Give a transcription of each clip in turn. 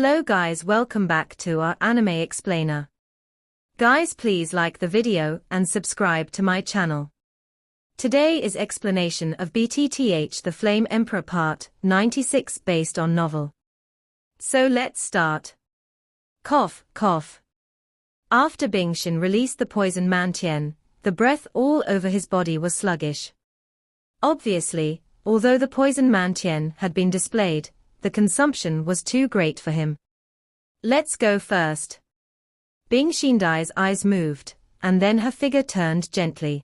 Hello guys, welcome back to our anime explainer. Guys, please like the video and subscribe to my channel. Today is explanation of BTTH The Flame Emperor Part 96 based on novel. So let's start. Cough, cough. After Bingxin released the poison mantian, the breath all over his body was sluggish. Obviously, although the poison mantian had been displayed, the consumption was too great for him. Let's go first. Bingxin's eyes moved, and then her figure turned gently.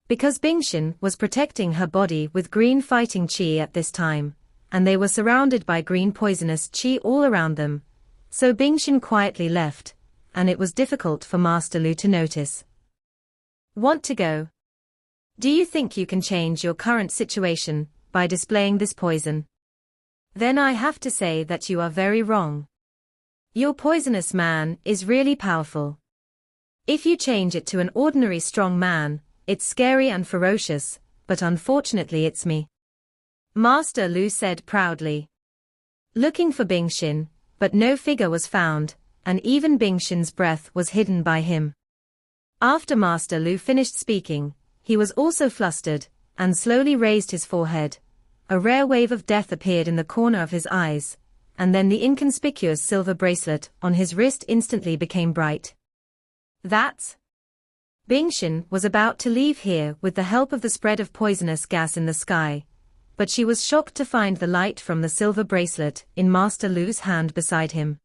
Because Bingxin was protecting her body with green fighting qi at this time, and they were surrounded by green poisonous qi all around them, so Bingxin quietly left, and it was difficult for Master Lu to notice. Want to go? Do you think you can change your current situation by displaying this poison? Then I have to say that you are very wrong. Your poisonous man is really powerful. If you change it to an ordinary strong man, it's scary and ferocious, but unfortunately it's me. Master Lu said proudly. Looking for Bingxin, but no figure was found, and even Bingxin's breath was hidden by him. After Master Lu finished speaking, he was also flustered, and slowly raised his forehead. A rare wave of death appeared in the corner of his eyes, and then the inconspicuous silver bracelet on his wrist instantly became bright. That's... Bingxin was about to leave here with the help of the spread of poisonous gas in the sky, but she was shocked to find the light from the silver bracelet in Master Lu's hand beside him.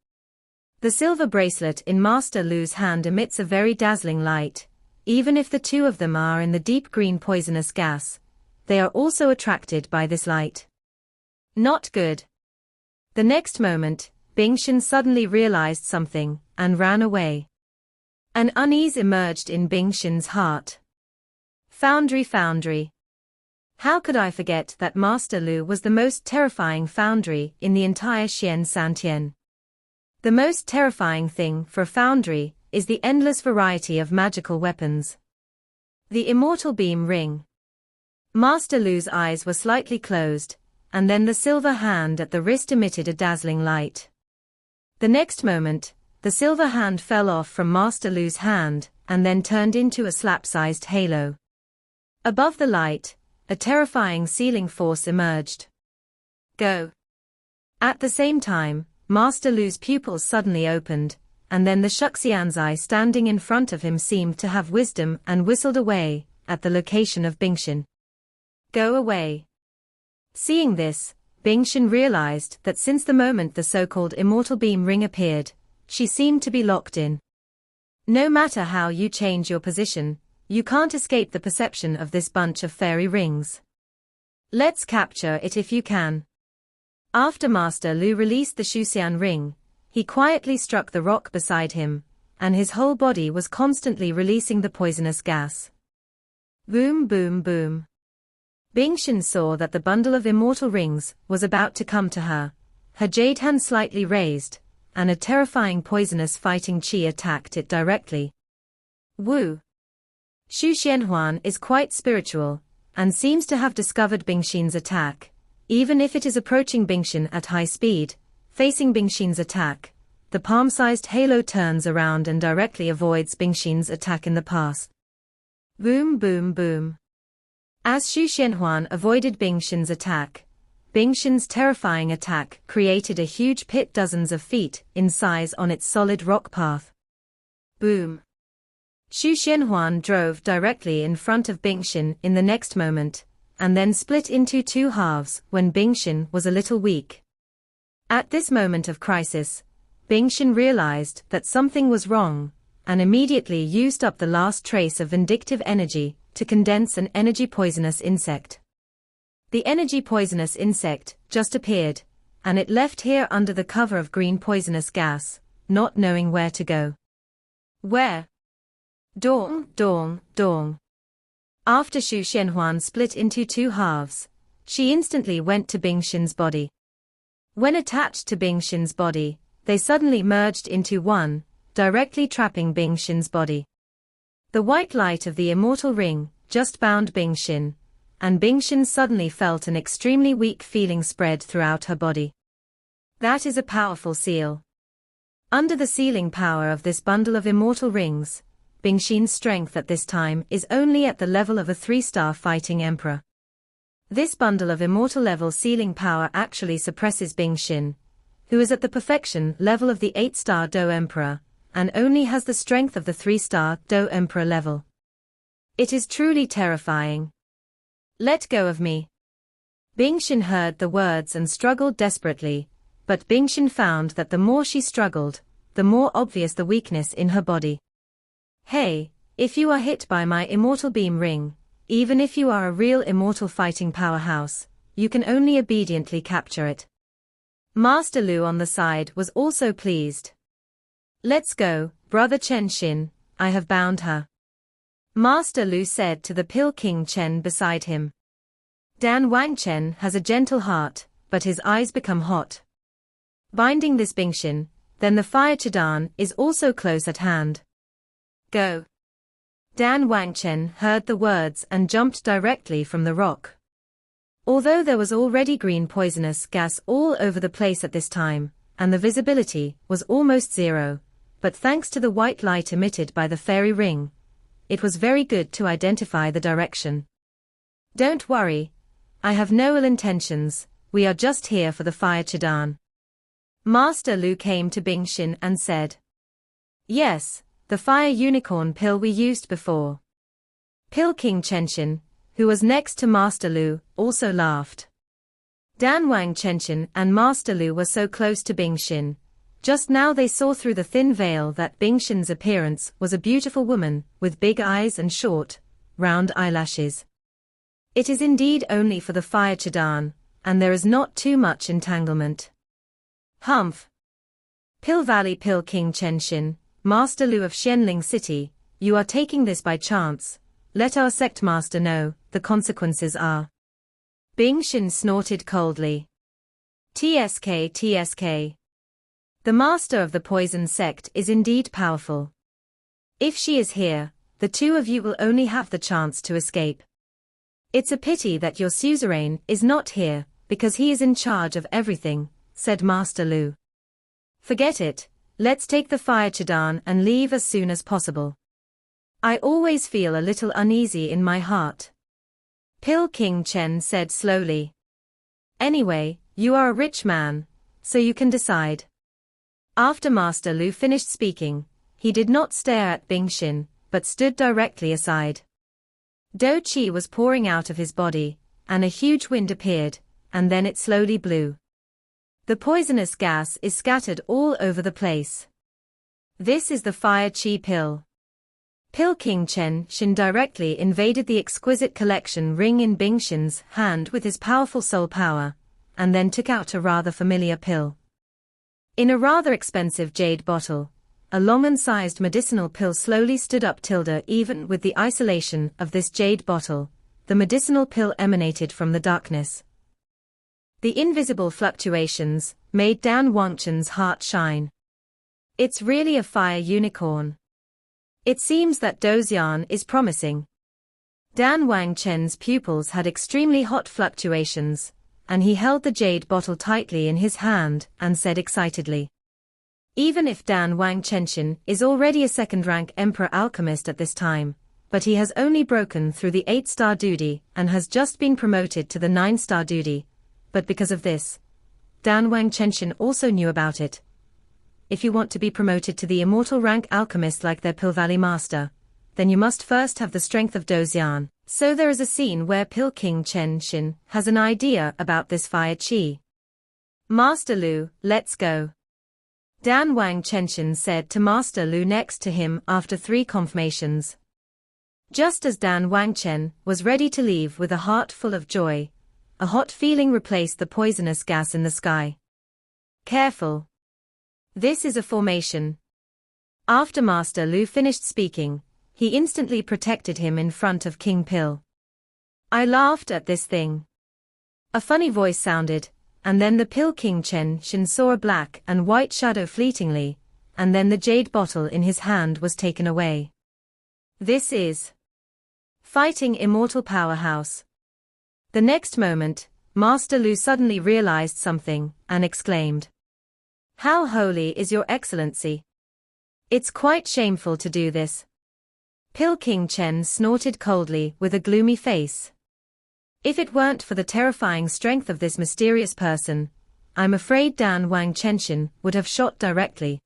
The silver bracelet in Master Lu's hand emits a very dazzling light. Even if the two of them are in the deep green poisonous gas, they are also attracted by this light. Not good. The next moment, Bingxin suddenly realized something, and ran away. An unease emerged in Bingxin's heart. Foundry, foundry. How could I forget that Master Lu was the most terrifying foundry in the entire Xian Santian? The most terrifying thing for a foundry is the endless variety of magical weapons. The immortal beam ring. Master Lu's eyes were slightly closed, and then the silver hand at the wrist emitted a dazzling light. The next moment, the silver hand fell off from Master Lu's hand, and then turned into a slap-sized halo. Above the light, a terrifying sealing force emerged. Go! At the same time, Master Lu's pupils suddenly opened, and then the Shuxianzai standing in front of him seemed to have wisdom and whistled away, at the location of Bingxin. Go away. Seeing this, Bingxin realized that since the moment the so-called immortal beam ring appeared, she seemed to be locked in. No matter how you change your position, you can't escape the perception of this bunch of fairy rings. Let's capture it if you can. After Master Lu released the Shuxian ring, he quietly struck the rock beside him, and his whole body was constantly releasing the poisonous gas. Boom, boom, boom. Bingxin saw that the bundle of immortal rings was about to come to her, her jade hand slightly raised, and a terrifying poisonous fighting qi attacked it directly. Woo! Xu Xianhuan is quite spiritual, and seems to have discovered Bingxin's attack. Even if it is approaching Bingxin at high speed, facing Bingxin's attack, the palm-sized halo turns around and directly avoids Bingxin's attack in the past. Boom, boom, boom. As Xu Xianhuan avoided Bingxin's attack, Bingxin's terrifying attack created a huge pit dozens of feet in size on its solid rock path. Boom. Xu Xianhuan drove directly in front of Bingxin in the next moment, and then split into two halves when Bingxin was a little weak. At this moment of crisis, Bingxin realized that something was wrong, and immediately used up the last trace of vindictive energy to condense an energy poisonous insect. The energy poisonous insect just appeared, and it left here under the cover of green poisonous gas, not knowing where to go. Where? Dong, dong, dong. After Xu Xianhuan split into two halves, she instantly went to Bingxin's body. When attached to Bingxin's body, they suddenly merged into one, directly trapping Bingxin's body. The white light of the immortal ring just bound Bingxin, and Bingxin suddenly felt an extremely weak feeling spread throughout her body. That is a powerful seal. Under the sealing power of this bundle of immortal rings, Bingxin's strength at this time is only at the level of a 3-star fighting emperor. This bundle of immortal level sealing power actually suppresses Bingxin, who is at the perfection level of the 8-star Do Emperor, and only has the strength of the 3-star Do Emperor level. It is truly terrifying. Let go of me. Bingxin heard the words and struggled desperately, but Bingxin found that the more she struggled, the more obvious the weakness in her body. Hey, if you are hit by my immortal beam ring, even if you are a real immortal fighting powerhouse, you can only obediently capture it. Master Lu on the side was also pleased. Let's go, brother Chen Xin, I have bound her. Master Lu said to the Pill King Chen beside him. Dan Wangchen has a gentle heart, but his eyes become hot. Binding this Bingxin, then the fire Chidan is also close at hand. Go. Dan Wangchen heard the words and jumped directly from the rock. Although there was already green poisonous gas all over the place at this time, and the visibility was almost zero, but thanks to the white light emitted by the fairy ring, it was very good to identify the direction. Don't worry, I have no ill intentions, we are just here for the fire Chidan. Master Lu came to Bingxin and said. Yes, the fire unicorn pill we used before. Pill King Chenshin, who was next to Master Lu, also laughed. Dan Wang Chenshin and Master Lu were so close to Bingxin. Just now they saw through the thin veil that Bingxin's appearance was a beautiful woman, with big eyes and short, round eyelashes. It is indeed only for the fire Chidan, and there is not too much entanglement. Humph. Pill Valley Pill King Chenshin, Master Lu of Xianling City, you are taking this by chance. Let our sect master know, the consequences are. Bingxin snorted coldly. TSK TSK. The master of the poison sect is indeed powerful. If she is here, the two of you will only have the chance to escape. It's a pity that your suzerain is not here, because he is in charge of everything, said Master Lu. Forget it, let's take the fire Chidan and leave as soon as possible. I always feel a little uneasy in my heart. Pill King Chen said slowly. Anyway, you are a rich man, so you can decide. After Master Lu finished speaking, he did not stare at Bingxin, but stood directly aside. Do Qi was pouring out of his body, and a huge wind appeared, and then it slowly blew. The poisonous gas is scattered all over the place. This is the fire Qi pill. Pill King Chen Xin directly invaded the exquisite collection ring in Bingxin's hand with his powerful soul power, and then took out a rather familiar pill. In a rather expensive jade bottle, a Longman-sized medicinal pill slowly stood up. Even with the isolation of this jade bottle, the medicinal pill emanated from the darkness. The invisible fluctuations made Dan Wangchen's heart shine. It's really a fire unicorn. It seems that Dozian is promising. Dan Wangchen's pupils had extremely hot fluctuations, and he held the jade bottle tightly in his hand and said excitedly. Even if Dan Wangchen is already a second-rank emperor alchemist at this time, but he has only broken through the 8-star duty and has just been promoted to the 9-star duty. But because of this, Dan Wangchen also knew about it. If you want to be promoted to the immortal rank alchemist like their Pill Valley master, then you must first have the strength of Dozian. So there is a scene where Pill King Chen Xin has an idea about this fire Qi. Master Lu, let's go. Dan Wang Chenshin said to Master Lu next to him after 3 confirmations. Just as Dan Wangchen was ready to leave with a heart full of joy, a hot feeling replaced the poisonous gas in the sky. Careful. This is a formation. After Master Lu finished speaking, he instantly protected him in front of King Pill. I laughed at this thing. A funny voice sounded, and then the Pill King Chen Xin saw a black and white shadow fleetingly, and then the jade bottle in his hand was taken away. This is fighting immortal powerhouse. The next moment, Master Lu suddenly realized something, and exclaimed. How holy is your excellency? It's quite shameful to do this. Pilking Chen snorted coldly with a gloomy face. If it weren't for the terrifying strength of this mysterious person, I'm afraid Dan Wang Chenshin would have shot directly.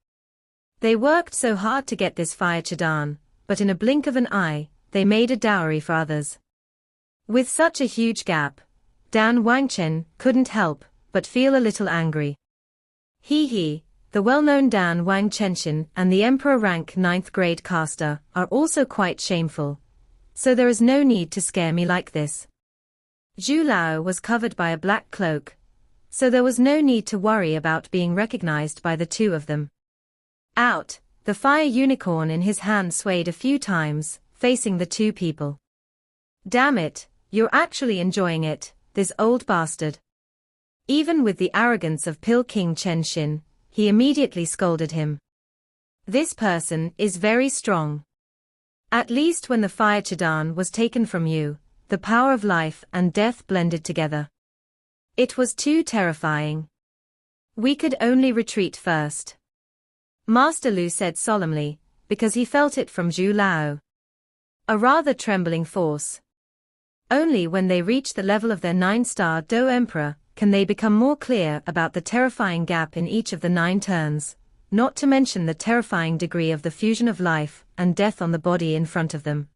They worked so hard to get this fire Chadan, but in a blink of an eye, they made a dowry for others. With such a huge gap, Dan Wangchen couldn't help but feel a little angry. He, the well-known Dan Wang Chenshin and the Emperor rank 9th grade caster are also quite shameful, so there is no need to scare me like this. Zhu Lao was covered by a black cloak, so there was no need to worry about being recognized by the two of them. Out, the fire unicorn in his hand swayed a few times, facing the two people. Damn it, you're actually enjoying it, this old bastard. Even with the arrogance of Pilking Chenshin, he immediately scolded him. This person is very strong. At least when the fire Chadan was taken from you, the power of life and death blended together. It was too terrifying. We could only retreat first. Master Lu said solemnly, because he felt it from Zhu Lao. A rather trembling force. Only when they reach the level of their 9-star Do Emperor can they become more clear about the terrifying gap in each of the 9 turns, not to mention the terrifying degree of the fusion of life and death on the body in front of them.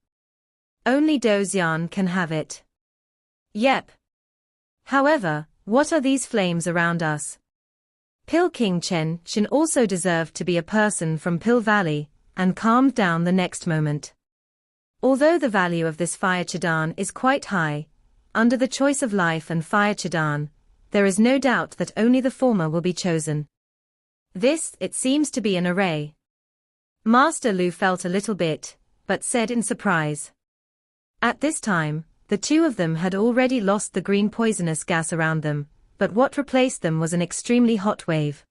Only Do Xian can have it. Yep. However, what are these flames around us? Pilking Chenshin also deserved to be a person from Pil Valley, and calmed down the next moment. Although the value of this fire Chadan is quite high, under the choice of life and fire Chadan, there is no doubt that only the former will be chosen. This, it seems to be an array. Master Lu felt a little bit, but said in surprise. At this time, the two of them had already lost the green poisonous gas around them, but what replaced them was an extremely hot wave.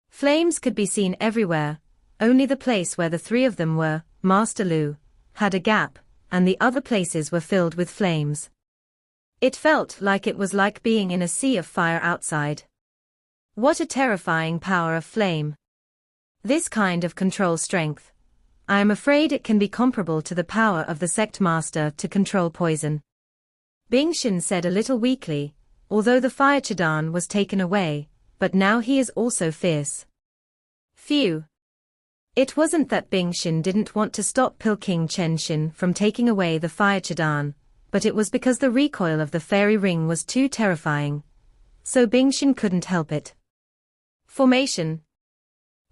Flames could be seen everywhere, only the place where the three of them were, Master Lu, had a gap, and the other places were filled with flames. It felt like it was like being in a sea of fire outside. What a terrifying power of flame. This kind of control strength. I am afraid it can be comparable to the power of the sect master to control poison. Bingshin said a little weakly, although the fire Chadan was taken away, but now he is also fierce. Phew. It wasn't that Bingshin didn't want to stop Pilking Chenshin from taking away the fire Chadan, but it was because the recoil of the fairy ring was too terrifying. So Bingshin couldn't help it. Formation.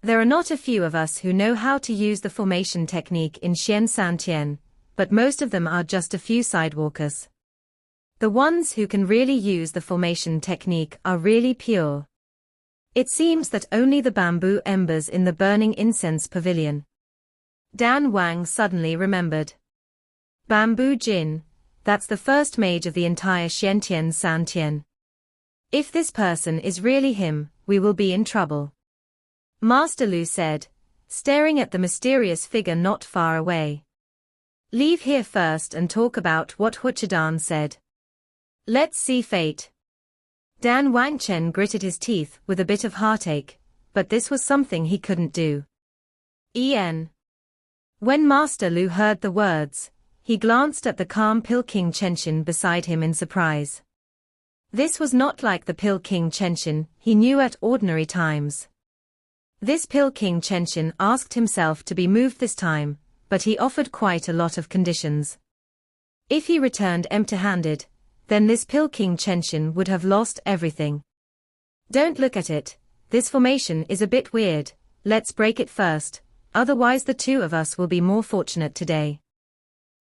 There are not a few of us who know how to use the formation technique in Xian Santian, but most of them are just a few sidewalkers. The ones who can really use the formation technique are really pure. It seems that only the bamboo embers in the burning incense pavilion. Dan Wang suddenly remembered. Bamboo Jin, that's the first mage of the entire Xiantian Santian. If this person is really him, we will be in trouble. Master Lu said, staring at the mysterious figure not far away. Leave here first and talk about what Huchadan said. Let's see fate. Dan Wangchen gritted his teeth with a bit of heartache, but this was something he couldn't do. En. When Master Lu heard the words, he glanced at the calm Pilking Chenshin beside him in surprise. This was not like the Pilking Chenshin he knew at ordinary times. This Pilking Chenshin asked himself to be moved this time, but he offered quite a lot of conditions. If he returned empty-handed, then this Pilking Chenshin would have lost everything. Don't look at it, this formation is a bit weird, let's break it first, otherwise the two of us will be more fortunate today.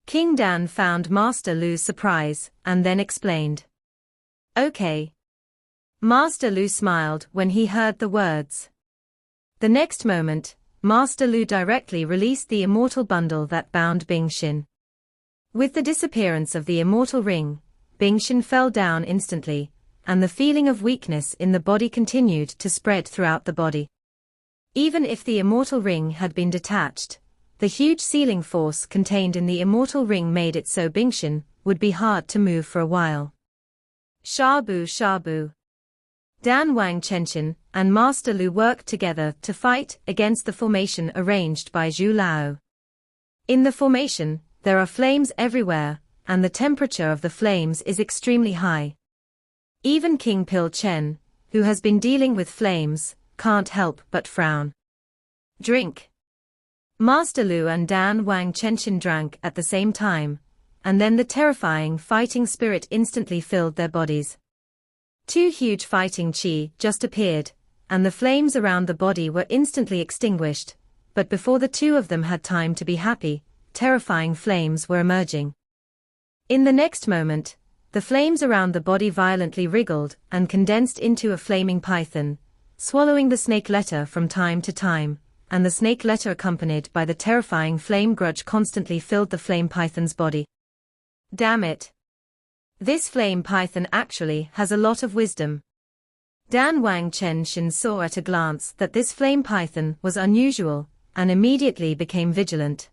King Dan found Master Lu's surprise, and then explained. Okay. Master Lu smiled when he heard the words. The next moment, Master Lu directly released the immortal bundle that bound Bingshin. With the disappearance of the immortal ring, Bingshin fell down instantly, and the feeling of weakness in the body continued to spread throughout the body. Even if the immortal ring had been detached, the huge sealing force contained in the immortal ring made it so Bingshin would be hard to move for a while. Shabu Shabu. Dan Wang Chenshin and Master Lu worked together to fight against the formation arranged by Zhu Lao. In the formation, there are flames everywhere, and the temperature of the flames is extremely high. Even King Pil Chen, who has been dealing with flames, can't help but frown. Drink. Master Lu and Dan Wang Chenshin drank at the same time, and then the terrifying fighting spirit instantly filled their bodies. Two huge fighting chi just appeared, and the flames around the body were instantly extinguished, but before the two of them had time to be happy, terrifying flames were emerging. In the next moment, the flames around the body violently wriggled and condensed into a flaming python, swallowing the snake letter from time to time, and the snake letter accompanied by the terrifying flame grudge constantly filled the flame python's body. Damn it! This flame python actually has a lot of wisdom. Dan Wang Chenshin saw at a glance that this flame python was unusual, and immediately became vigilant.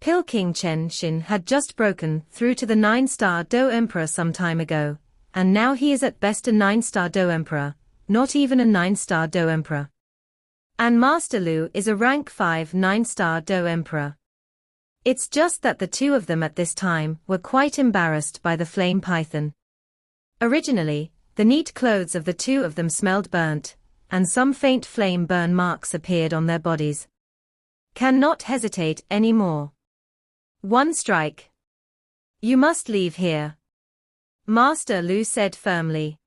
Pil King Chenshin had just broken through to the 9-star Do Emperor some time ago, and now he is at best a 9-star Do Emperor, not even a 9-star Do Emperor. And Master Lu is a rank 5 9-star Do Emperor. It's just that the two of them at this time were quite embarrassed by the flame python. Originally, the neat clothes of the two of them smelled burnt, and some faint flame burn marks appeared on their bodies. Cannot hesitate any more. One strike. You must leave here. Master Lu said firmly.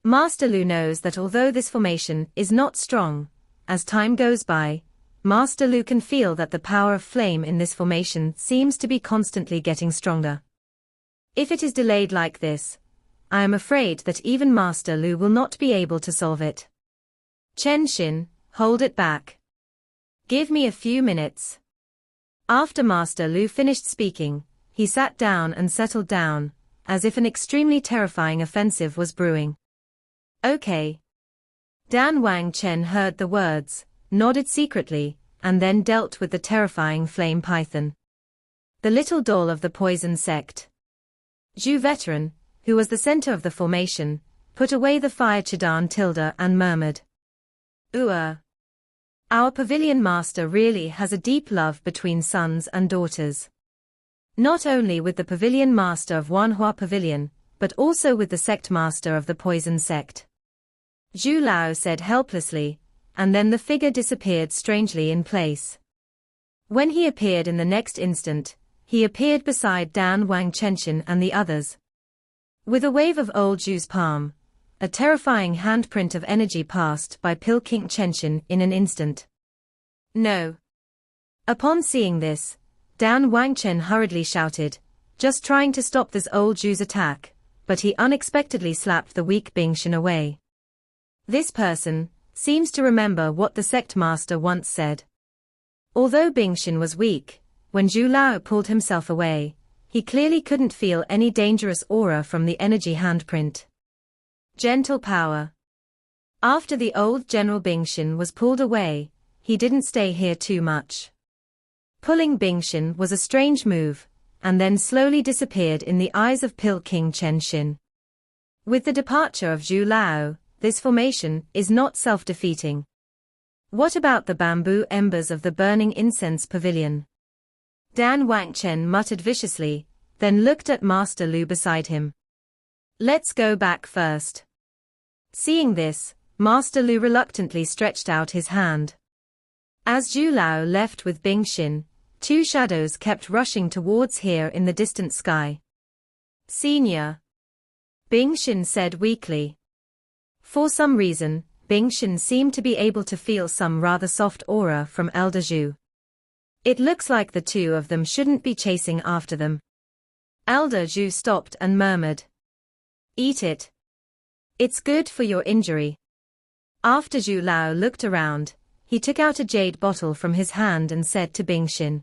Master Lu knows that although this formation is not strong, as time goes by, Master Lu can feel that the power of flame in this formation seems to be constantly getting stronger. If it is delayed like this, I am afraid that even Master Lu will not be able to solve it. Chenshin, hold it back. Give me a few minutes. After Master Lu finished speaking, he sat down and settled down, as if an extremely terrifying offensive was brewing. Okay. Dan Wang Chen heard the words, nodded secretly, and then dealt with the terrifying flame python. The little doll of the poison sect. Zhu Veteran, who was the center of the formation, put away the fire Chidan Tilda and murmured. Our pavilion master really has a deep love between sons and daughters. Not only with the pavilion master of Wanhua Pavilion, but also with the sect master of the poison sect. Zhu Lao said helplessly, and then the figure disappeared strangely in place. When he appeared in the next instant, he appeared beside Dan Wang Chenshin and the others. With a wave of old Zhu's palm, a terrifying handprint of energy passed by Pil King Chenshin in an instant. No. Upon seeing this, Dan Wang Chen hurriedly shouted, just trying to stop this old Zhu's attack, but he unexpectedly slapped the weak Bingshin away. This person seems to remember what the sect master once said. Although Bingshin was weak, when Zhu Lao pulled himself away, he clearly couldn't feel any dangerous aura from the energy handprint. Gentle power. After the old General Bingshin was pulled away, he didn't stay here too much. Pulling Bingshin was a strange move, and then slowly disappeared in the eyes of Pil King Chenshin. With the departure of Zhu Lao, this formation is not self-defeating. What about the bamboo embers of the burning incense pavilion? Dan Wang Chen muttered viciously, then looked at Master Lu beside him. Let's go back first. Seeing this, Master Lu reluctantly stretched out his hand. As Zhu Lao left with Bingshin, two shadows kept rushing towards here in the distant sky. Senior. Bingshin said weakly. For some reason, Bingshin seemed to be able to feel some rather soft aura from Elder Zhu. It looks like the two of them shouldn't be chasing after them. Elder Zhu stopped and murmured. Eat it. It's good for your injury. After Zhu Lao looked around, he took out a jade bottle from his hand and said to Bingshin.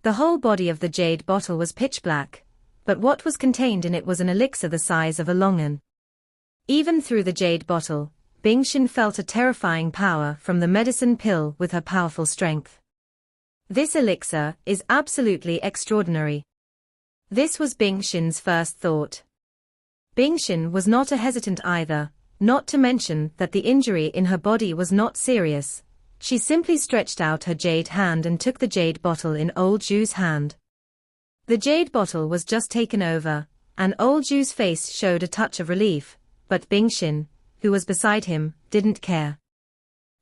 The whole body of the jade bottle was pitch black, but what was contained in it was an elixir the size of a longan. Even through the jade bottle, Bingshin felt a terrifying power from the medicine pill with her powerful strength. This elixir is absolutely extraordinary. This was Bingshin's first thought. Bingshin was not a hesitant either, not to mention that the injury in her body was not serious. She simply stretched out her jade hand and took the jade bottle in old Zhu's hand. The jade bottle was just taken over, and old Zhu's face showed a touch of relief, but Bingxin, who was beside him, didn't care.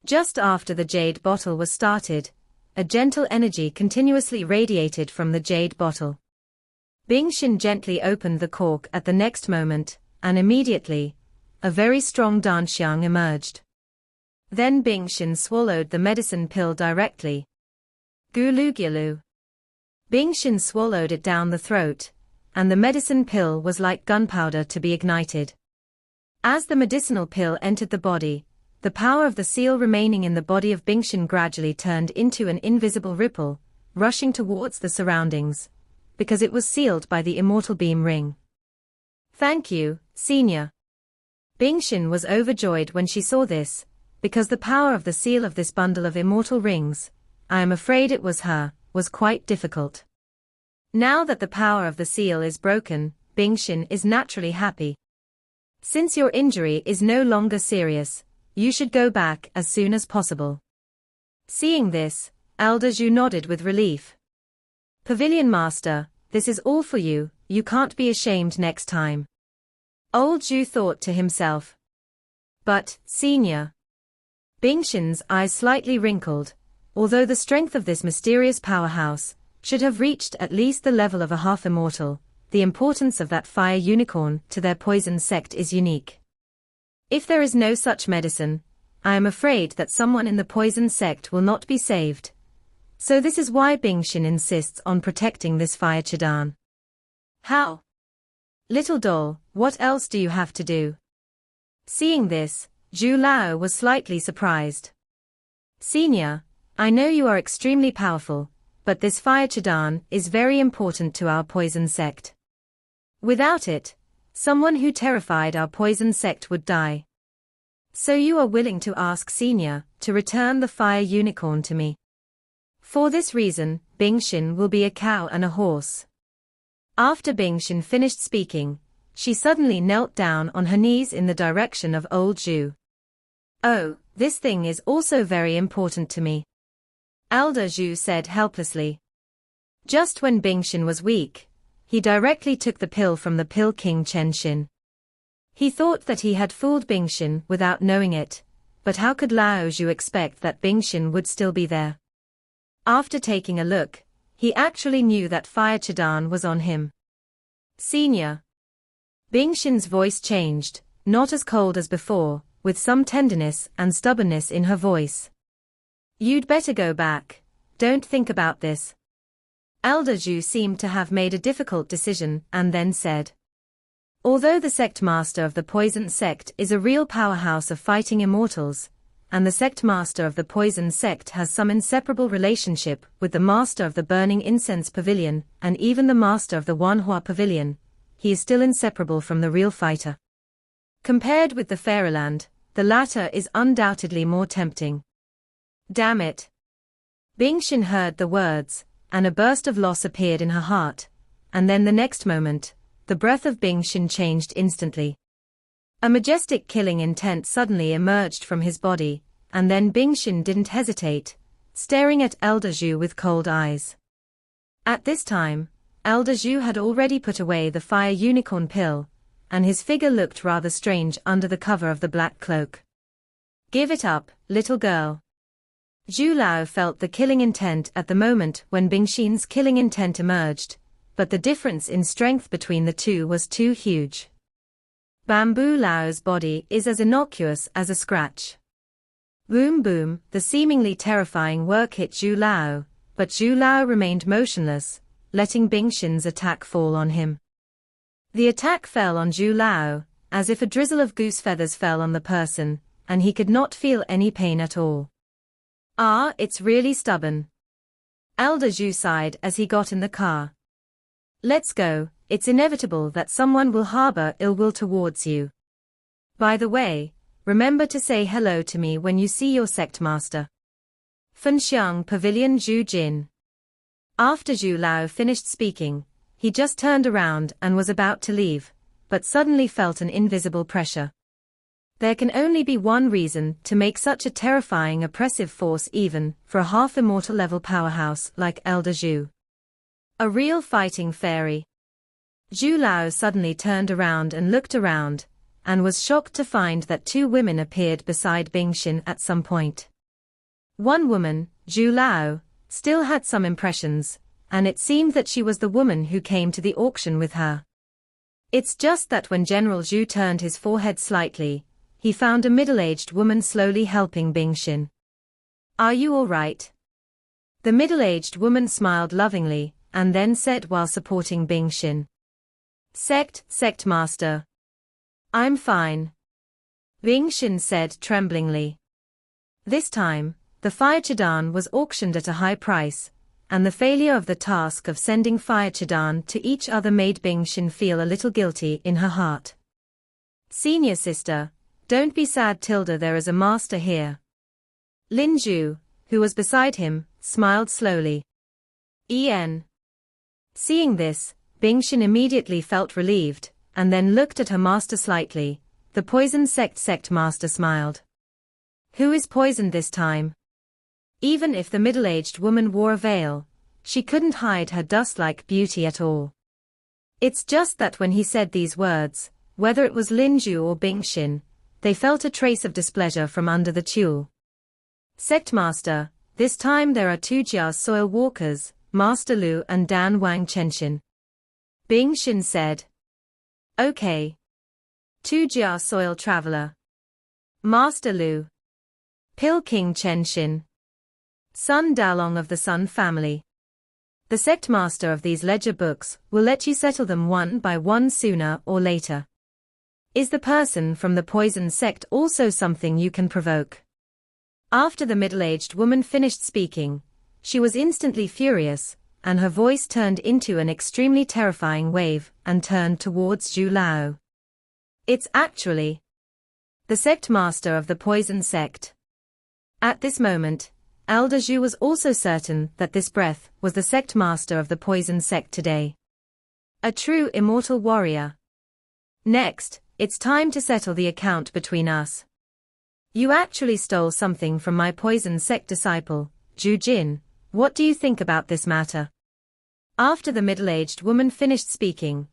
Just after the jade bottle was started, a gentle energy continuously radiated from the jade bottle. Bingxin gently opened the cork at the next moment, and immediately, a very strong danxiang emerged. Then Bingxin swallowed the medicine pill directly. Gulu-gulu. Bingxin swallowed it down the throat, and the medicine pill was like gunpowder to be ignited. As the medicinal pill entered the body, the power of the seal remaining in the body of Bingxin gradually turned into an invisible ripple, rushing towards the surroundings, because it was sealed by the immortal beam ring. Thank you, Senior. Bingxin was overjoyed when she saw this, because the power of the seal of this bundle of immortal rings, I am afraid it was her, was quite difficult. Now that the power of the seal is broken, Bingxin is naturally happy. Since your injury is no longer serious, you should go back as soon as possible. Seeing this, Elder Zhu nodded with relief. Pavilion Master, this is all for you, you can't be ashamed next time. Old Zhu thought to himself. But, Senior. Bingxin's eyes slightly wrinkled, although the strength of this mysterious powerhouse should have reached at least the level of a half-immortal, the importance of that fire unicorn to their poison sect is unique. If there is no such medicine, I am afraid that someone in the poison sect will not be saved. So this is why Bingxin insists on protecting this fire Chidan. How? Little doll, what else do you have to do? Seeing this, Zhu Lao was slightly surprised. Senior, I know you are extremely powerful, but this fire Chidan is very important to our poison sect. Without it, someone who terrified our poison sect would die. So you are willing to ask Senior to return the fire unicorn to me. For this reason, Bingxin will be a cow and a horse. After Bingxin finished speaking, she suddenly knelt down on her knees in the direction of old Zhu. Oh, this thing is also very important to me. Elder Zhu said helplessly. Just when Bingxin was weak, he directly took the pill from the pill king Chen Xin. He thought that he had fooled Bingxin without knowing it, but how could Lao Zhu expect that Bingxin would still be there? After taking a look, he actually knew that fire Chidan was on him. Senior. Bingxin's voice changed, not as cold as before, with some tenderness and stubbornness in her voice. You'd better go back, don't think about this. Elder Zhu seemed to have made a difficult decision and then said. Although the sect master of the poison sect is a real powerhouse of fighting immortals, and the sect master of the poison sect has some inseparable relationship with the master of the burning incense pavilion and even the master of the Wanhua pavilion, he is still inseparable from the real fighter. Compared with the Fairyland, the latter is undoubtedly more tempting. Damn it. Bingxin heard the words, and a burst of loss appeared in her heart, and then the next moment, the breath of Bingxin changed instantly. A majestic killing intent suddenly emerged from his body, and then Bingxin didn't hesitate, staring at Elder Zhu with cold eyes. At this time, Elder Zhu had already put away the fire unicorn pill, and his figure looked rather strange under the cover of the black cloak. Give it up, little girl. Zhu Lao felt the killing intent at the moment when Bingxin's killing intent emerged, but the difference in strength between the two was too huge. Bamboo Lao's body is as innocuous as a scratch. Boom boom, the seemingly terrifying work hit Zhu Lao, but Zhu Lao remained motionless, letting Bingxin's attack fall on him. The attack fell on Zhu Lao, as if a drizzle of goose feathers fell on the person, and he could not feel any pain at all. Ah, it's really stubborn. Elder Zhu sighed as he got in the car. Let's go, it's inevitable that someone will harbor ill will towards you. By the way, remember to say hello to me when you see your sect master. Fenxiang Pavilion Zhu Jin. After Zhu Lao finished speaking, he just turned around and was about to leave, but suddenly felt an invisible pressure. There can only be one reason to make such a terrifying oppressive force even for a half-immortal level powerhouse like Elder Zhu. A real fighting fairy. Zhu Lao suddenly turned around and looked around, and was shocked to find that two women appeared beside Bingxin at some point. One woman, Zhu Lao, still had some impressions, and it seemed that she was the woman who came to the auction with her. It's just that when General Zhu turned his forehead slightly, he found a middle-aged woman slowly helping Bingxin. "Are you all right?" The middle-aged woman smiled lovingly, and then said while supporting Bingxin. Sect Master. "I'm fine," Bingxin said tremblingly. This time, the fire Chidan was auctioned at a high price, and the failure of the task of sending fire Chidan to each other made Bingxin feel a little guilty in her heart. "Senior sister, don't be sad Tilda, there is a master here." Lin Zhu, who was beside him, smiled slowly. En. Seeing this, Bingxin immediately felt relieved, and then looked at her master slightly. The poison sect master smiled. "Who is poisoned this time?" Even if the middle-aged woman wore a veil, she couldn't hide her dust-like beauty at all. It's just that when he said these words, whether it was Lin Zhu or Bingxin, they felt a trace of displeasure from under the tulle. "Sect Master, this time there are two Jia soil walkers, Master Lu and Dan Wang Chenshin," Bingxin said. "Okay. Two Jia soil traveler. Master Lu. Pill King Chenshin. Sun Dalong of the Sun family. The sect master of these ledger books will let you settle them one by one sooner or later. Is the person from the poison sect also something you can provoke?" After the middle-aged woman finished speaking, she was instantly furious, and her voice turned into an extremely terrifying wave and turned towards Zhu Lao. "It's actually the sect master of the poison sect." At this moment, Elder Zhu was also certain that this breath was the sect master of the poison sect today. A true immortal warrior. "Next, it's time to settle the account between us. You actually stole something from my poison sect disciple, Zhu Jin. What do you think about this matter?" After the middle-aged woman finished speaking,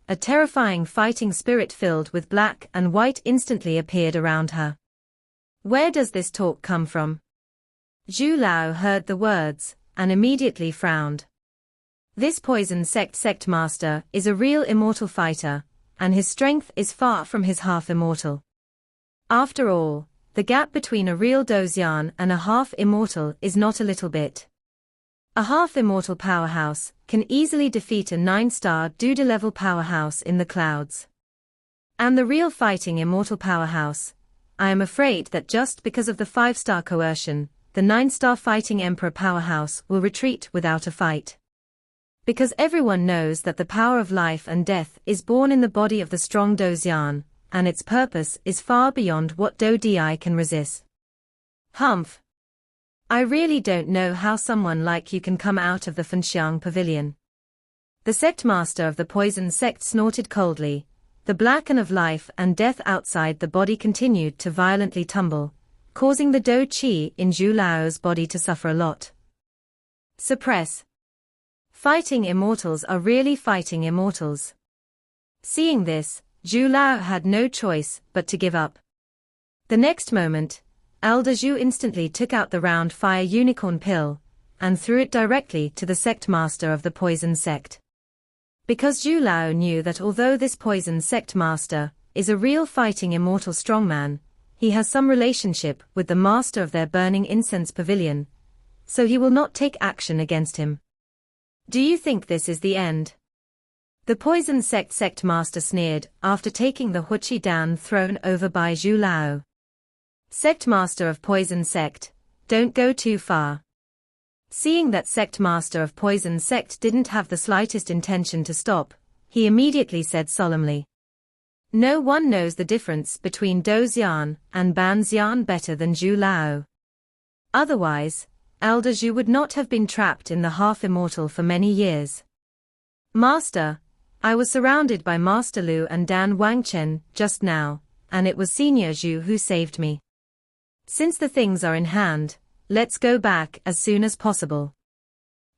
a terrifying fighting spirit filled with black and white instantly appeared around her. "Where does this talk come from?" Zhu Lao heard the words, and immediately frowned. This poison sect master is a real immortal fighter, and his strength is far from his half-immortal. After all, the gap between a real Dozian and a half-immortal is not a little bit. A half-immortal powerhouse can easily defeat a 9-star Duda-level powerhouse in the clouds. And the real fighting immortal powerhouse, I am afraid that just because of the 5-star coercion, the 9-star fighting emperor powerhouse will retreat without a fight. Because everyone knows that the power of life and death is born in the body of the strong Dozian, and its purpose is far beyond what Do Di can resist. Humph. I really don't know how someone like you can come out of the Fenxiang pavilion. The sect master of the poison sect snorted coldly. The blacken of life and death outside the body continued to violently tumble, causing the Do Qi in Zhu Lao's body to suffer a lot. Suppress. Fighting immortals are really fighting immortals. Seeing this, Zhu Lao had no choice but to give up. The next moment, Elder Zhu instantly took out the round fire unicorn pill, and threw it directly to the sect master of the poison sect. Because Zhu Lao knew that although this poison sect master is a real fighting immortal strongman, he has some relationship with the master of their burning incense pavilion, so he will not take action against him. "Do you think this is the end?" The poison sect master sneered after taking the Huqi Dan thrown over by Zhu Lao. "Sect master of poison sect, don't go too far." Seeing that sect master of poison sect didn't have the slightest intention to stop, he immediately said solemnly, "No one knows the difference between Do Xian and Ban Xian better than Zhu Lao. Otherwise, Elder Zhu would not have been trapped in the half-immortal for many years. Master, I was surrounded by Master Lu and Dan Wangchen just now, and it was Senior Zhu who saved me. Since the things are in hand, let's go back as soon as possible.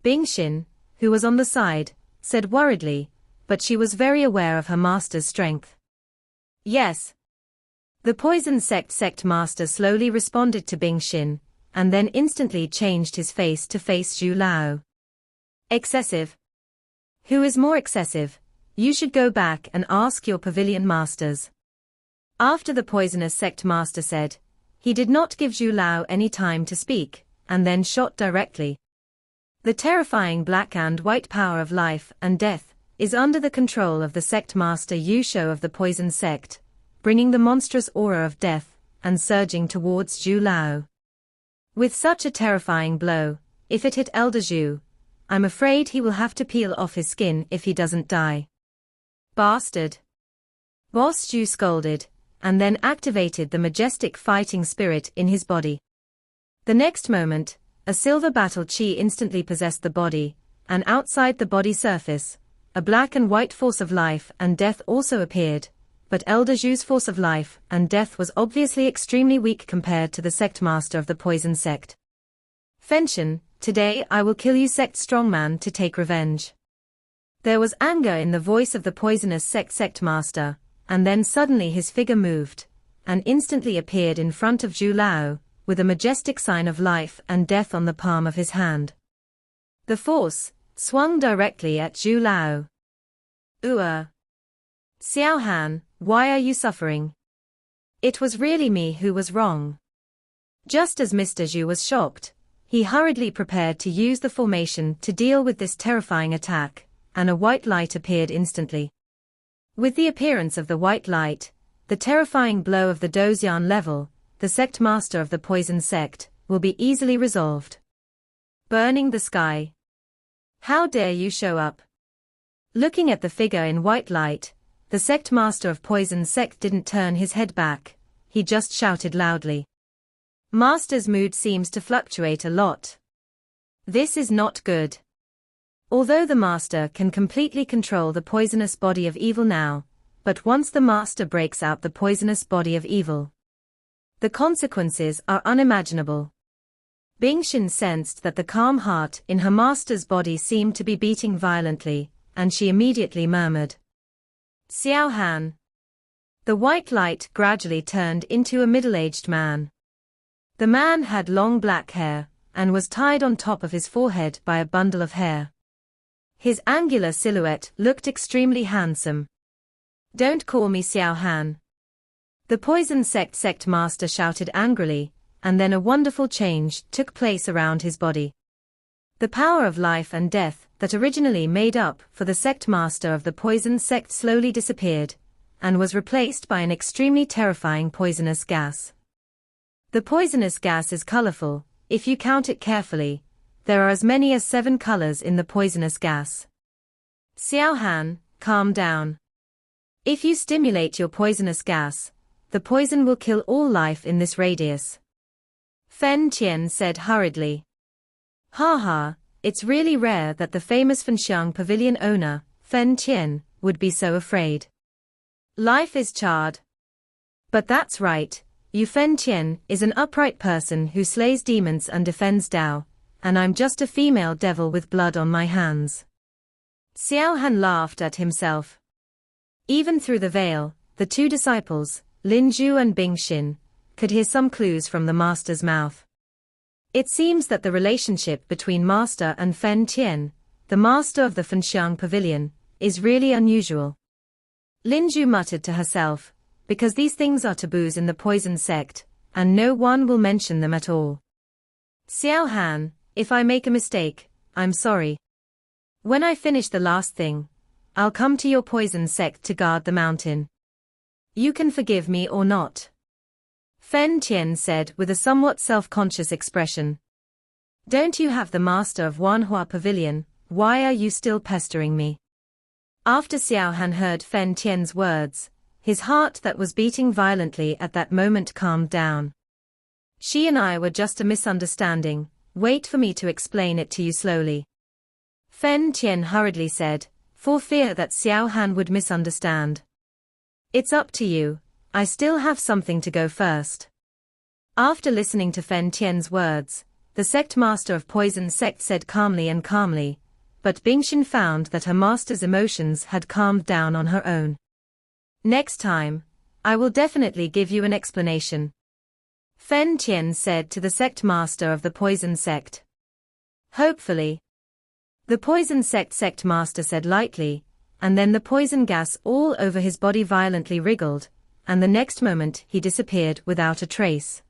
Bing Xin, who was on the side, said worriedly, but she was very aware of her master's strength. Yes. The poison sect master slowly responded to Bing Xin, and then instantly changed his face to face Zhu Lao. Excessive. Who is more excessive? You should go back and ask your pavilion masters. After the poisonous sect master said, he did not give Zhu Lao any time to speak, and then shot directly. The terrifying black and white power of life and death is under the control of the sect master Yu Shou of the poison sect, bringing the monstrous aura of death and surging towards Zhu Lao. With such a terrifying blow, if it hit Elder Zhu, I'm afraid he will have to peel off his skin if he doesn't die. Bastard! Boss Zhu scolded, and then activated the majestic fighting spirit in his body. The next moment, a silver battle chi instantly possessed the body, and outside the body surface, a black and white force of life and death also appeared, but Elder Zhu's force of life and death was obviously extremely weak compared to the sect master of the poison sect. Fenchen, today I will kill you sect strongman to take revenge. There was anger in the voice of the poisonous sect master, and then suddenly his figure moved, and instantly appeared in front of Zhu Lao, with a majestic sign of life and death on the palm of his hand. The force swung directly at Zhu Lao. Xiao Han, why are you suffering? It was really me who was wrong. Just as Mr. Zhu was shocked, he hurriedly prepared to use the formation to deal with this terrifying attack, and a white light appeared instantly. With the appearance of the white light, the terrifying blow of the Dozian level, the sect master of the poison sect, will be easily resolved. Burning the sky. How dare you show up? Looking at the figure in white light, the sect master of poison sect didn't turn his head back, he just shouted loudly. Master's mood seems to fluctuate a lot. This is not good. Although the master can completely control the poisonous body of evil now, but once the master breaks out the poisonous body of evil, the consequences are unimaginable. Bing Xin sensed that the calm heart in her master's body seemed to be beating violently, and she immediately murmured, Xiao Han. The white light gradually turned into a middle-aged man. The man had long black hair, and was tied on top of his forehead by a bundle of hair. His angular silhouette looked extremely handsome. Don't call me Xiao Han. The poison sect master shouted angrily, and then a wonderful change took place around his body. The power of life and death that originally made up for the sect master of the poison sect slowly disappeared, and was replaced by an extremely terrifying poisonous gas. The poisonous gas is colorful, if you count it carefully. There are as many as 7 colors in the poisonous gas. Xiao Han, calm down. If you stimulate your poisonous gas, the poison will kill all life in this radius. Fen Tian said hurriedly. Ha, it's really rare that the famous Fenxiang Pavilion owner, Fen Tian, would be so afraid. Life is charred. But that's right, Yu Fen Tian is an upright person who slays demons and defends Dao, and I'm just a female devil with blood on my hands. Xiao Han laughed at himself. Even through the veil, the 2 disciples, Lin Zhu and Bing Xin, could hear some clues from the master's mouth. It seems that the relationship between master and Fen Tian, the master of the Fenxiang Pavilion, is really unusual. Lin Zhu muttered to herself, because these things are taboos in the poison sect, and no one will mention them at all. Xiao Han, if I make a mistake, I'm sorry. When I finish the last thing, I'll come to your poison sect to guard the mountain. You can forgive me or not. Fen Tian said with a somewhat self-conscious expression. Don't you have the master of Wanhua Pavilion, why are you still pestering me? After Xiao Han heard Fen Tian's words, his heart that was beating violently at that moment calmed down. She and I were just a misunderstanding, wait for me to explain it to you slowly. Fen Tian hurriedly said, for fear that Xiao Han would misunderstand. It's up to you, I still have something to go first. After listening to Fen Tian's words, the sect master of Poison Sect said calmly, but Bingxin found that her master's emotions had calmed down on her own. Next time, I will definitely give you an explanation. Fen Tian said to the sect master of the Poison Sect. Hopefully. The Poison Sect master said lightly, and then the poison gas all over his body violently wriggled, and the next moment he disappeared without a trace.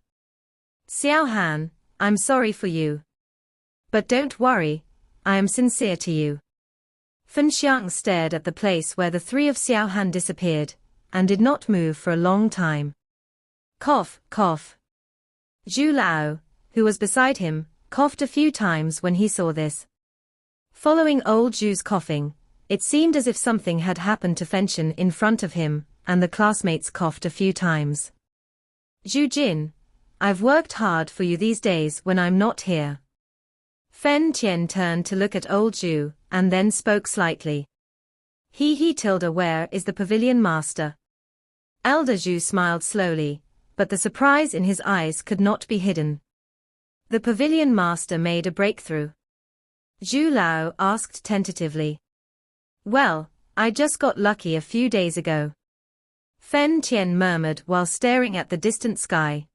Xiao Han, I'm sorry for you. But don't worry, I am sincere to you. Fen Xiang stared at the place where the three of Xiao Han disappeared, and did not move for a long time. Cough, cough. Zhu Lao, who was beside him, coughed a few times when he saw this. Following old Zhu's coughing, it seemed as if something had happened to Fenchen in front of him, and the classmates coughed a few times. Zhu Jin, I've worked hard for you these days when I'm not here. Fen Tian turned to look at old Zhu, and then spoke slightly. Tilda, where is the pavilion master? Elder Zhu smiled slowly, but the surprise in his eyes could not be hidden. The pavilion master made a breakthrough. Zhu Lao asked tentatively. Well, I just got lucky a few days ago. Fen Tian murmured while staring at the distant sky.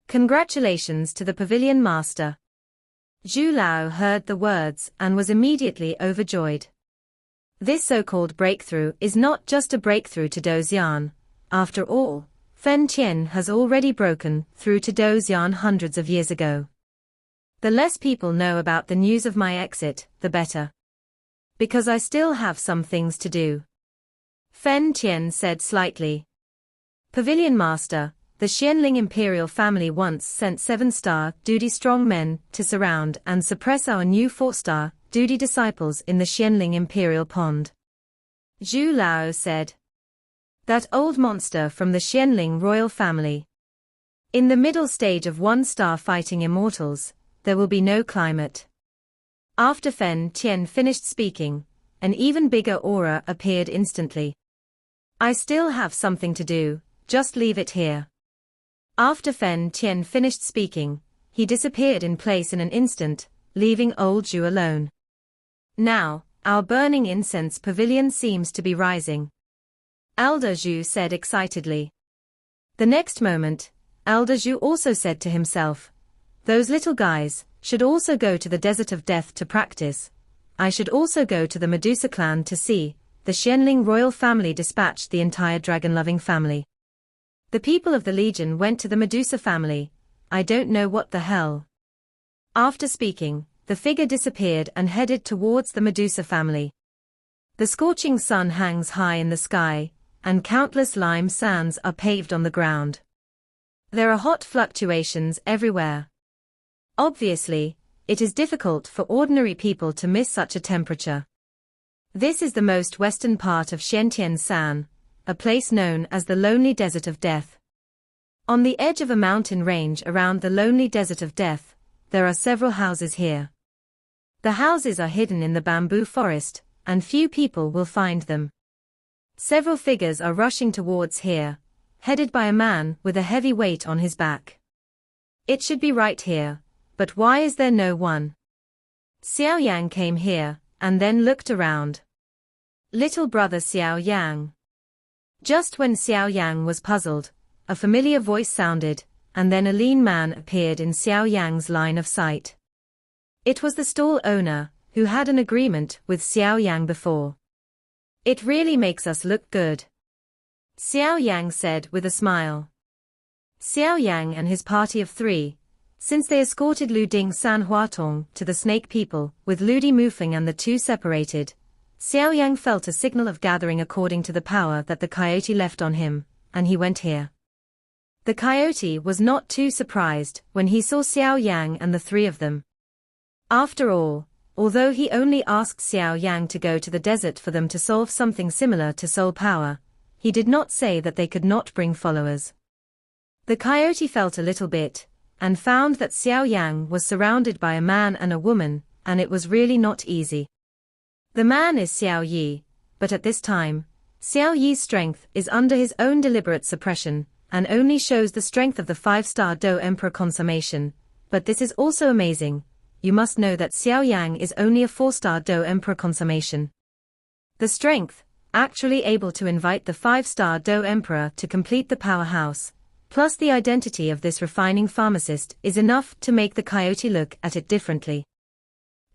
Congratulations to the pavilion master. Zhu Lao heard the words and was immediately overjoyed. This so-called breakthrough is not just a breakthrough to Doxian. After all, Fen Tian has already broken through to Doxian hundreds of years ago. The less people know about the news of my exit, the better. Because I still have some things to do. Fen Tian said slightly. Pavilion Master, the Xianling imperial family once sent 7-star duty strong men to surround and suppress our new 4-star duty disciples in the Xianling imperial pond. Zhu Lao said. That old monster from the Xianling royal family. In the middle stage of 1-star fighting immortals, there will be no climate. After Fen Tian finished speaking, an even bigger aura appeared instantly. I still have something to do, just leave it here. After Fen Tian finished speaking, he disappeared in place in an instant, leaving old Zhu alone. Now, our burning incense pavilion seems to be rising. Elder Zhu said excitedly. The next moment, Elder Zhu also said to himself, those little guys should also go to the Desert of Death to practice. I should also go to the Medusa clan to see. The Xianling royal family dispatched the entire dragon-loving family. The people of the Legion went to the Medusa family. I don't know what the hell. After speaking, the figure disappeared and headed towards the Medusa family. The scorching sun hangs high in the sky, and countless lime sands are paved on the ground. There are hot fluctuations everywhere. Obviously, it is difficult for ordinary people to miss such a temperature. This is the most western part of Xiantian-san, a place known as the Lonely Desert of Death. On the edge of a mountain range around the Lonely Desert of Death, there are several houses here. The houses are hidden in the bamboo forest, and few people will find them. Several figures are rushing towards here, headed by a man with a heavy weight on his back. It should be right here, but why is there no one? Xiao Yang came here, and then looked around. Little brother Xiao Yang. Just when Xiao Yang was puzzled, a familiar voice sounded, and then a lean man appeared in Xiao Yang's line of sight. It was the stall owner, who had an agreement with Xiao Yang before. It really makes us look good. Xiao Yang said with a smile. Xiao Yang and his party of 3, since they escorted Lu Ding San Huatong to the Snake People, with Ludi Mufeng and the two separated, Xiao Yang felt a signal of gathering according to the power that the coyote left on him, and he went here. The coyote was not too surprised when he saw Xiao Yang and the 3 of them. After all, although he only asked Xiao Yang to go to the desert for them to solve something similar to soul power, he did not say that they could not bring followers. The coyote felt a little bit, and found that Xiao Yang was surrounded by a man and a woman, and it was really not easy. The man is Xiao Yi, but at this time, Xiao Yi's strength is under his own deliberate suppression, and only shows the strength of the 5-star Do Emperor consummation, but this is also amazing. You must know that Xiao Yang is only a 4-star Do Emperor consummation. The strength, actually able to invite the 5-star Do Emperor to complete the powerhouse, plus the identity of this refining pharmacist is enough to make the coyote look at it differently.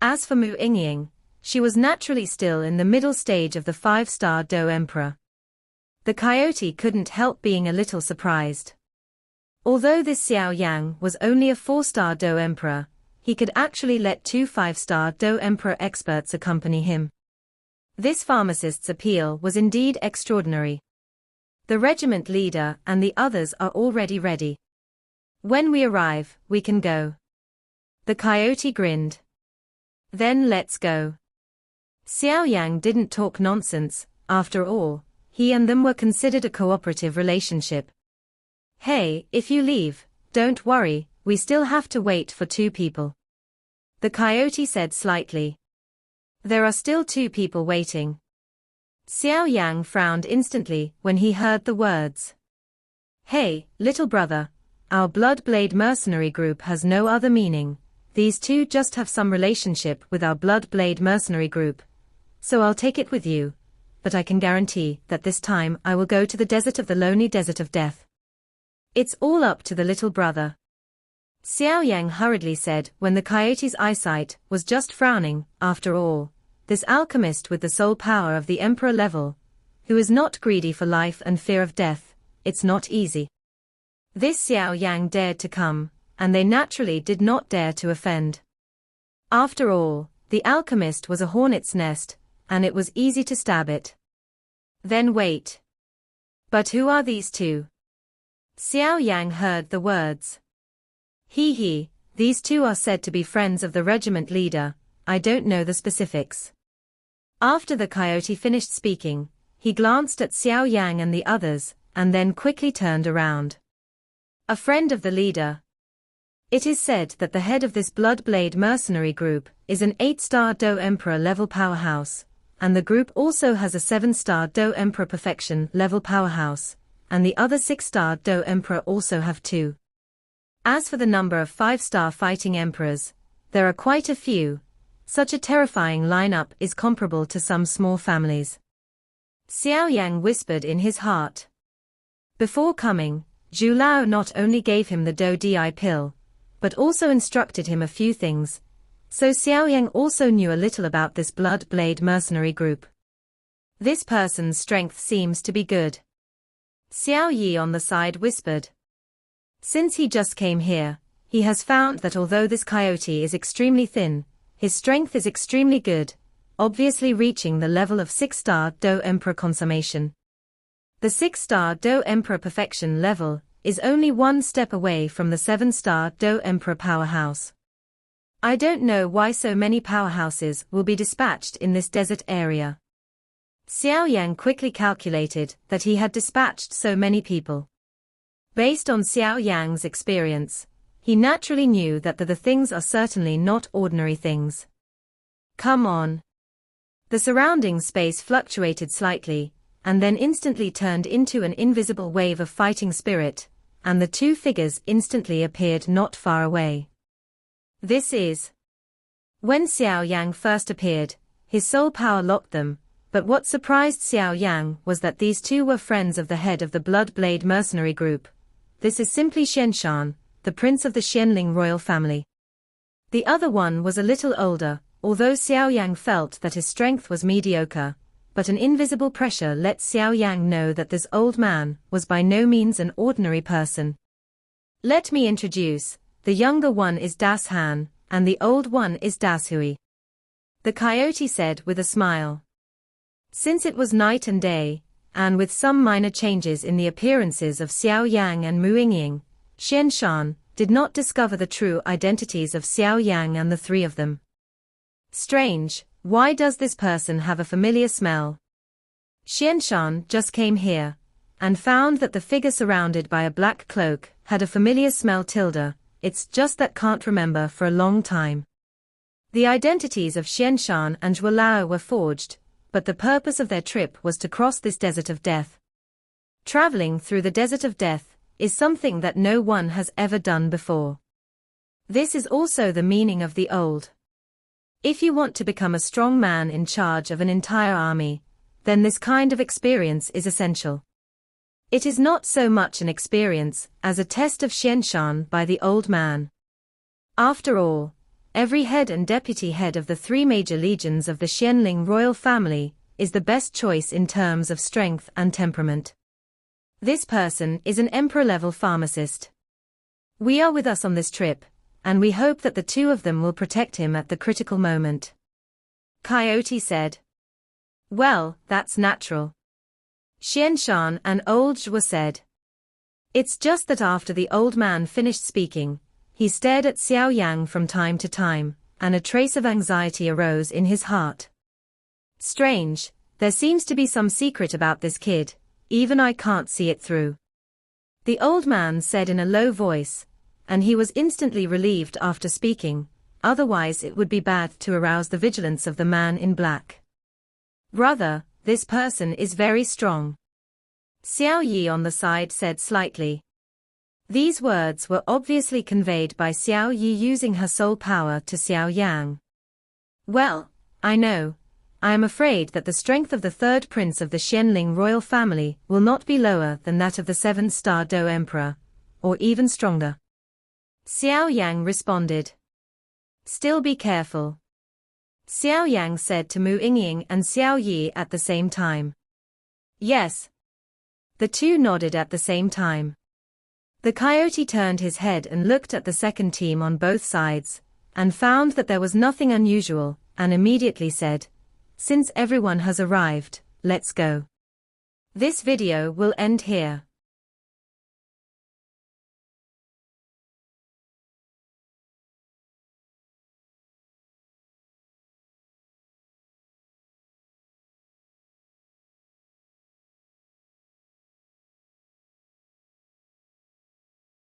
As for Mu Yingying, she was naturally still in the middle stage of the 5-star Do Emperor. The coyote couldn't help being a little surprised. Although this Xiao Yang was only a 4-star Do Emperor, he could actually let 2 5-star Do Emperor experts accompany him. This pharmacist's appeal was indeed extraordinary. The regiment leader and the others are already ready. When we arrive, we can go. The coyote grinned. Then let's go. Xiao Yang didn't talk nonsense. After all, he and them were considered a cooperative relationship. Hey, if you leave, don't worry, we still have to wait for 2 people. The coyote said slightly. There are still 2 people waiting. Xiao Yang frowned instantly when he heard the words. Hey, little brother, our Blood Blade mercenary group has no other meaning. These 2 just have some relationship with our Blood Blade mercenary group. So I'll take it with you. But I can guarantee that this time I will go to the desert of the lonely desert of death. It's all up to the little brother. Xiao Yang hurriedly said when the coyote's eyesight was just frowning. After all, this alchemist with the soul power of the emperor level, who is not greedy for life and fear of death, it's not easy. This Xiao Yang dared to come, and they naturally did not dare to offend. After all, the alchemist was a hornet's nest, and it was easy to stab it. Then wait. But who are these 2? Xiao Yang heard the words. These 2 are said to be friends of the regiment leader. I don't know the specifics. After the coyote finished speaking, he glanced at Xiao Yang and the others, and then quickly turned around. A friend of the leader. It is said that the head of this Blood Blade mercenary group is an 8-star Do Emperor level powerhouse, and the group also has a 7-star Do Emperor perfection level powerhouse, and the other 6-star Do Emperor also have 2. As for the number of 5-star fighting emperors, there are quite a few. Such a terrifying lineup is comparable to some small families. Xiao Yang whispered in his heart. Before coming, Zhu Lao not only gave him the Do Di pill, but also instructed him a few things, so Xiao Yang also knew a little about this Blood Blade mercenary group. This person's strength seems to be good. Xiao Yi on the side whispered. Since he just came here, he has found that although this coyote is extremely thin, his strength is extremely good, obviously reaching the level of 6-star Do Emperor consummation. The 6-star Do Emperor perfection level is only 1 step away from the 7-star Do Emperor powerhouse. I don't know why so many powerhouses will be dispatched in this desert area. Xiao Yang quickly calculated that he had dispatched so many people. Based on Xiao Yang's experience, he naturally knew that the things are certainly not ordinary things. Come on. The surrounding space fluctuated slightly, and then instantly turned into an invisible wave of fighting spirit, and the 2 figures instantly appeared not far away. This is. When Xiao Yang first appeared, his soul power locked them, but what surprised Xiao Yang was that these 2 were friends of the head of the Blood Blade mercenary group. This is simply Xianshan, the prince of the Xianling royal family. The other one was a little older, although Xiao Yang felt that his strength was mediocre, but an invisible pressure let Xiao Yang know that this old man was by no means an ordinary person. Let me introduce, the younger one is Das Han, and the old one is Das Hui. The coyote said with a smile. Since it was night and day, and with some minor changes in the appearances of Xiao Yang and Mu Yingying, Xianshan did not discover the true identities of Xiao Yang and the 3 of them. Strange, why does this person have a familiar smell? Xianshan just came here, and found that the figure surrounded by a black cloak had a familiar smell. It's just that can't remember for a long time. The identities of Xianshan and Zhuo Lao were forged, but the purpose of their trip was to cross this desert of death. Traveling through the desert of death is something that no one has ever done before. This is also the meaning of the old. If you want to become a strong man in charge of an entire army, then this kind of experience is essential. It is not so much an experience as a test of xianshan by the old man. After all, every head and deputy head of the 3 major legions of the Xianling royal family is the best choice in terms of strength and temperament. This person is an emperor-level pharmacist. We are with us on this trip, and we hope that the 2 of them will protect him at the critical moment. Coyote said. Well, that's natural. Xianshan and old Zhuo said. It's just that after the old man finished speaking, he stared at Xiao Yang from time to time, and a trace of anxiety arose in his heart. Strange, there seems to be some secret about this kid, even I can't see it through. The old man said in a low voice, and he was instantly relieved after speaking, otherwise it would be bad to arouse the vigilance of the man in black. Brother, this person is very strong. Xiao Yi on the side said slightly. These words were obviously conveyed by Xiao Yi using her soul power to Xiao Yang. Well, I know. I am afraid that the strength of the 3rd prince of the Xianling royal family will not be lower than that of the 7-star Do Emperor, or even stronger. Xiao Yang responded. Still be careful. Xiao Yang said to Mu Yingying and Xiao Yi at the same time. Yes. The 2 nodded at the same time. The coyote turned his head and looked at the second team on both sides, and found that there was nothing unusual, and immediately said, since everyone has arrived, let's go. This video will end here.